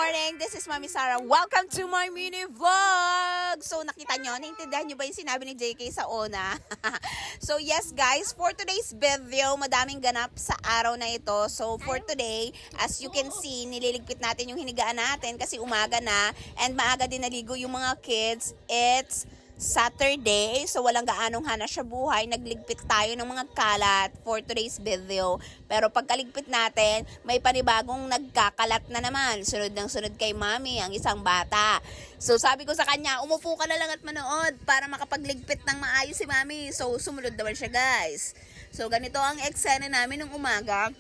morning! This is Mami Sarah. Welcome to my mini vlog! So, nakita nyo? Naintindihan nyo ba yung sinabi ni JK sa una? So, yes guys, for today's video, madaming ganap sa araw na ito. So, for today, as you can see, nililigpit natin yung hinigaan natin kasi umaga na and maaga din naligo yung mga kids. It's Saturday, so walang gaanong hana sa buhay. Nagligpit tayo ng mga kalat for today's video. Pero pagkaligpit natin, may panibagong nagkakalat na naman. Sunod ng sunod kay Mami, ang isang bata. So sabi ko sa kanya, umupo ka na lang at manood para makapagligpit ng maayos si Mami. So sumunod naman siya guys. So ganito ang eksena namin ng umaga.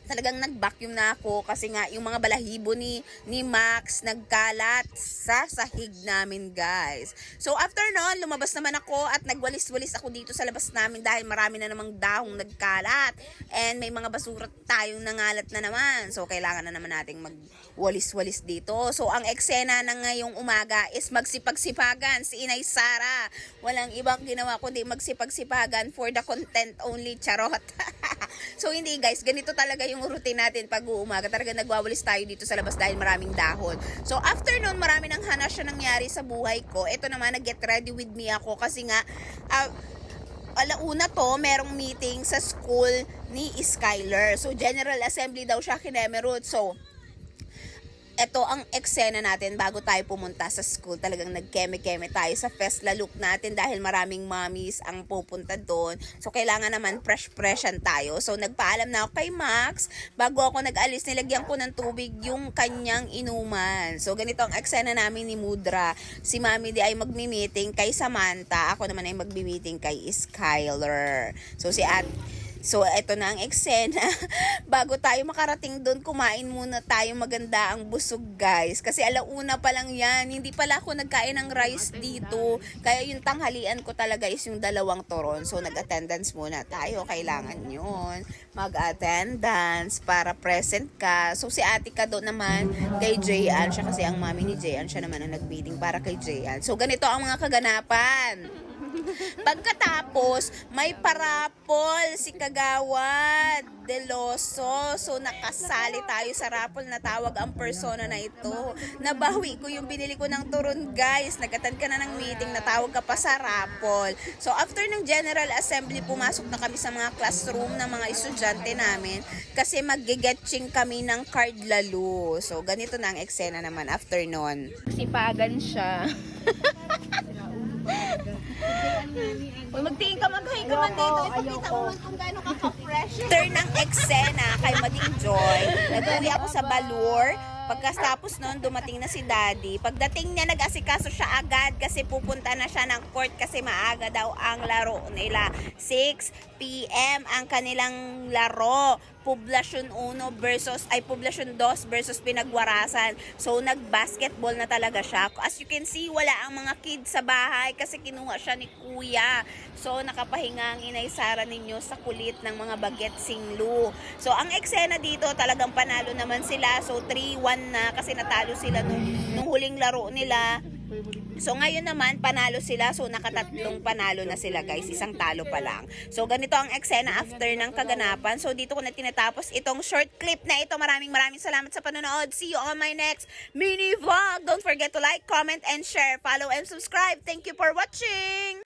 Talagang nag-vacuum na ako kasi nga yung mga balahibo ni Max nagkalat sa sahig namin guys. So after nun, lumabas naman ako at nagwalis-walis ako dito sa labas namin dahil marami na namang dahong nagkalat and may mga basura tayong nangalat na naman. So kailangan na naman nating magwalis-walis dito. So ang eksena ng ngayong umaga is magsipag-sipagan si Inay Sara. Walang ibang ginawa kundi magsipag-sipagan for the content only, charot. So hindi guys, ganito talaga yung routine natin pag uumaga. Talaga nagwawalis tayo dito sa labas dahil maraming dahon. So after nun, marami nang hanas siya nangyari sa buhay ko. Ito naman, nag-get ready with me ako kasi nga alauna to, merong meeting sa school ni Skyler. So General Assembly daw siya kinemerut. So ito ang eksena natin bago tayo pumunta sa school. Talagang nagkeme-keme tayo sa Festla look natin dahil maraming mommies ang pupunta doon. So kailangan naman fresh-freshan tayo. So nagpaalam na ako kay Max. Bago ako nag-alis, nilagyan ko ng tubig yung kanyang inuman. So ganito ang eksena namin ni Mudra. Si Mami di ay magmi-meeting kay Samantha. Ako naman ay magmi-meeting kay Skyler. So, eto na ang eksena. Bago tayo makarating doon, kumain muna tayo maganda ang busog, guys. Kasi alauna pa lang yan. Hindi pala ako nagkain ng rice dito. Kaya yung tanghalian ko talaga is yung 2 turon. So, nag-attendance muna tayo. Kailangan yun. Mag-attendance para present ka. So, si ate ka doon naman kay Jayan. Siya kasi ang mami ni Jayan. Siya naman ang nag-meeting para kay Jayan. So, ganito ang mga kaganapan. Pagkatapos, may parapol si Kagawad Deloso. So, nakasali tayo sa rapol na tawag ang persona na ito. Nabawi ko yung binili ko ng turon, guys. Nag-attend ka na ng meeting, natawag ka pa sa rapol. So, after ng General Assembly, pumasok na kami sa mga classroom ng mga estudyante namin kasi mag-getching kami ng card lalo. So, ganito na ang eksena naman after nun. Sipagan siya. Magtingin ka, mag-hi ka man dito. Ipakita mo man kung gaano ka-fresh. Turn ng eksena kay Mading Joy. Nag-uwi ako sa Balur. Pagkatapos nun, dumating na si Daddy. Pagdating niya, nag-asikaso siya agad kasi pupunta na siya ng court kasi maaga daw ang laro nila. 6 p.m. ang kanilang laro. Poblasyon 1 Poblasyon 2 versus Pinagwarasan. So, nag-basketball na talaga siya. As you can see, wala ang mga kids sa bahay kasi kinuha siya ni Kuya. So, nakapahinga ang Inay Sara ninyo sa kulit ng mga baget singlu. So, ang eksena dito, talagang panalo naman sila. So, 3-1 na kasi natalo sila nung huling laro nila. So ngayon naman panalo sila, so nakatatlong panalo na sila guys, isang talo pa lang. So ganito ang eksena after ng kaganapan. So dito ko na tinatapos itong short clip na ito. Maraming salamat sa panonood. See you on my next mini vlog. Don't forget to like, comment, and share. Follow and subscribe. Thank you for watching!